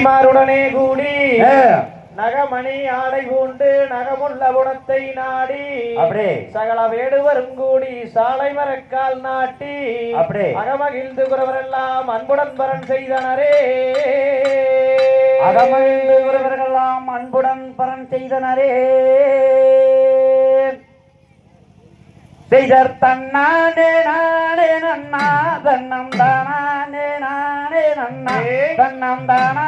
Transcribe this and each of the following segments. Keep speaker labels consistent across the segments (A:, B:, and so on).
A: மாருடனே கூடி நகமணி ஆடை பூண்டு நகமுள்ள குணத்தை நாடி அப்படியே சகல வேடுவரும் கூடி சாலை மரக்கால் நாட்டி அப்படியே அகமகிழ்ந்து குறவரெல்லாம் அன்புடன் பரன் செய்தனரே
B: அகமகிழ்ந்து குறவர்களெல்லாம் அன்புடன் பரன் செய்தனரே செய்தர் தன்னானே நானே நன்னா தன்னம் தானே நானே நன்னா தன்னம் தானே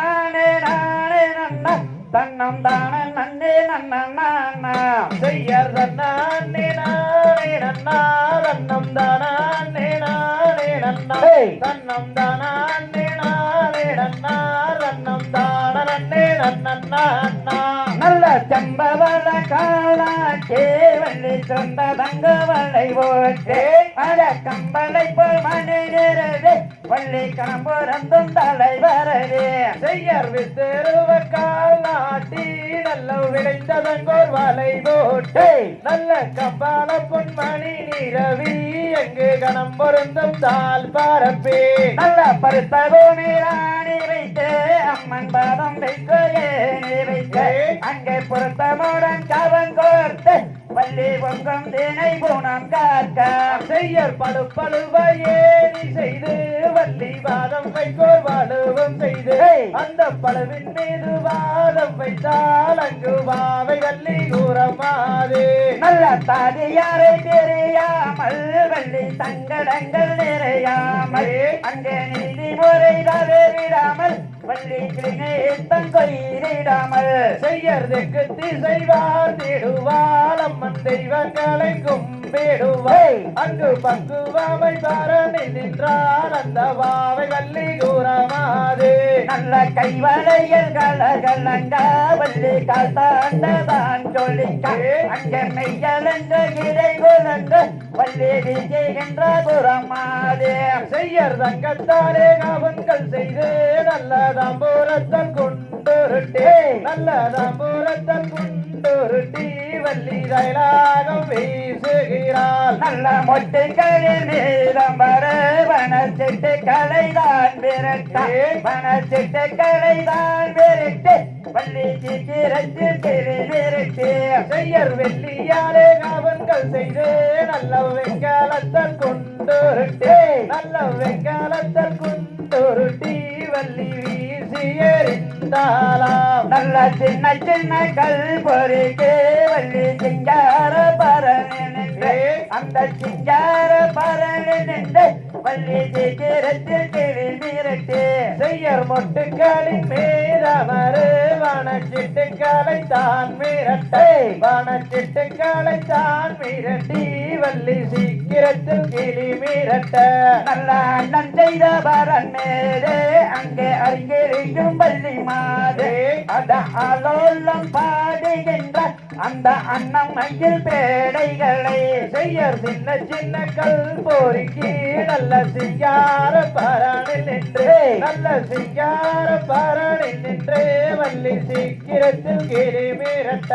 B: நானே நன்னா தன்னம் தானே நன்னே நன்னா
A: செய்யர் தன்னானே நானே நன்னா தன்னம் தானே நானே நன்னா தன்னம் தானே நானே நன்னா தன்னம் தான நன்னே நன்னா
B: நல்ல செம்பவள காலாட்டே வள்ளி சொந்த தங்கவளை போட்டே அட கம்பளை போல் மணி நிறவே வள்ளி கணம்புறந்தும் தலைவரவே
A: செய்யர் வித்திருவ காலாட்டி நல்ல விளைந்ததங்கோர் வலை போட்டே நல்ல கம்பால பொன்மணி நிறவி எங்கு கணம் பொருந்தும் தால் பரப்பே
B: நல்ல பருத்த பூமி ராணி வைத்தே அம்மன் பாதம் வைக்கோ ஏனி வைத்தே அங்கே பொருத்தமுடன் கவன் கோர்த்து வள்ளி பொங்கும் தினை பூனம் காக்க
A: செய்யர் பழுப்பழுவ ஏனி செய்து வள்ளி வாதம் வைக்கோர் வாழுவும் செய்து அந்த பழுவின் மீது வாதம் வைத்தால் அங்கு வாவை வள்ளி கூறமாதே
B: நல்ல தாதியாரை தெரியாமல் வள்ளி சங்கடங்கள் நிறையாமல் அங்கே நீதி முறைதாவே விடாமல் வள்ளி கிளிநேத்தம் கொயிரிடாமல்
A: செய்யர் தெற்கு திசைவார் தேடுவாள் அம்மன் தெய்வங்களை கும்பிடுவாய் அங்கு பக்குவாமை பரணி நின்றார் அந்த வாவை வள்ளி கூறமாது
B: நல்ல கைவளையல் கலகலங்க வள்ளி காத்தாண்டதான் சொல்லிக்க அங்கே மெய்யலங்க இடை குலங்க வள்ளி விஜய்கின்ற குரமாது
A: செய்யர் தங்கத்தாரே கவன்கள் செய்து நல்ல தாம்பூரத்தல் கொண்டுருட்டே நல்ல தாம்பூரத்தல் கொண்டுருட்டி வள்ளி தைலாகம் வீசுகிறாள்
B: நல்ல மொட்டைகளில் நீளம் வர வனச்சிட்டு கலைதான் விரட்டே வனச்சிட்டு கலைதான் விரட்டு வள்ளி சீக்கிரத்து திரு விரட்டு
A: செய்யர் வெள்ளியாரே கவன்கள் செய்து நல்ல வெங்காலத்தல் கொண்டுருட்டே நல்ல வெங்காலத்தல் கொண்டுருட்டி வள்ளி வீசி எறிந்தாளாம்
B: நல்ல சின்ன சின்ன கல் பொறிக்கு வள்ளி சிங்கார பரணி நின்று அந்த சிங்கார பரணி நின்று வள்ளி சீக்கிரத்தில் திரு விரட்டு
A: செய்யர் மொட்டுக்களின் மீதமரு வனச்சிட்டுக்களை தான் மிரட்டை வனச்சிட்டுக்களை தான் மிரட்டி வள்ளி சீக்கிரத்தில் கிளி மிரட்ட
B: நல்ல அண்ணன் செய்த பரன் மேலே அங்கே அறிஞரையும் வள்ளி மாதே அத ஆலோலம் பாடுகின்ற அந்த அன்னம் மயில் பேடைகளை
A: செய்யர் சின்ன சின்ன கல் பொறுக்கி நல்ல சிங்கார பரணில் நின்று நல்ல சிங்கார பரணில் நின்று வள்ளி சீக்கிரத்தில் கிளி மிரட்ட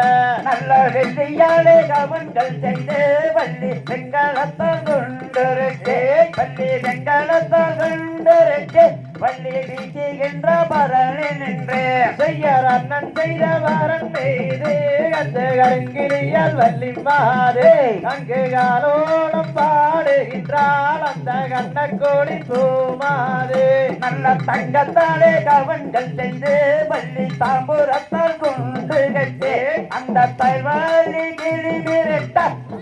B: நல்ல வெள்ளியாலே கவன்கள் செய்து வள்ளி வெங்கலத்தால் கொண்டிருக்கே வள்ளி வெங்கலத்தால் கொண்டிருக்கே வள்ளி வீசுகின்ற பரணி நின்று
A: செய்யர் அண்ணன் செய்த வரன் மீது அந்த கருங்கிலியால் வள்ளி மாதே அங்கு காலோடம் பாடுகின்றால் அந்த கண்ணக்கோடி பூமாதே
B: நல்ல தங்கத்தாலே கவன்கள் செய்து வள்ளி தாம்பூரத்தால் கொண்டு கட்டே அந்த தல்வாளி கிளி மிரட்ட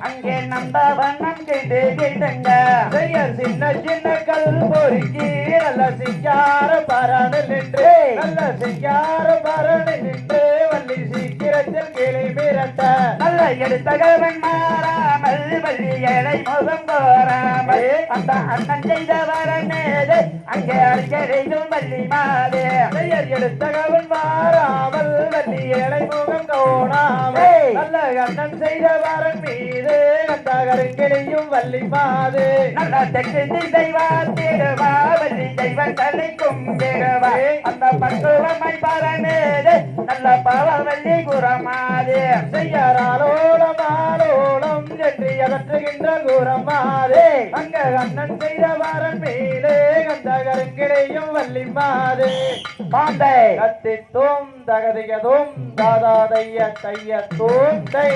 B: அங்கே நந்தவனம் கிடு கிடுங்க
A: செய்யர் சின்ன சின்ன கல் பொறுக்கி நல்ல சிங்கார பரணில் நின்று நல்ல சிங்கார பரணில் நின்று வள்ளி சீக்கிரத்தில் கிளி மிரட்ட
B: நல்ல எடுத்தகவன் மாறாமல் வள்ளி ஏழை முகம் கோராமல் அந்த அண்ணன் செய்த வரனேது அங்கே அடிக்கடையும் வள்ளி மாதே
A: செய்யர் எடுத்தகவன் மாறாமல் வள்ளி ஏழை முகம் கோணாமல் நல்ல அண்ணன் செய்த வரன் மீது அந்த கருங்கிலையும் வள்ளி மாது
B: நல்ல தெற்கு திசை வாத்திடுவா வள்ளி தெய்வம் தலை கும்பிடுவா அந்த பக்குவமை பரனேது நல்ல பாவவல்லி குரமாதே
A: செய்யறாலோலம் ஆலோலம் என்று எதற்றுகின்ற குரமாதே அங்க கண்ணன் செய்த வரன் மேலே கந்த கருங்க கிளையும் வள்ளி மாது
B: பாந்தை
A: கத்தித்தும் தகதிகதும் தாதா தைய தைய தூந்தை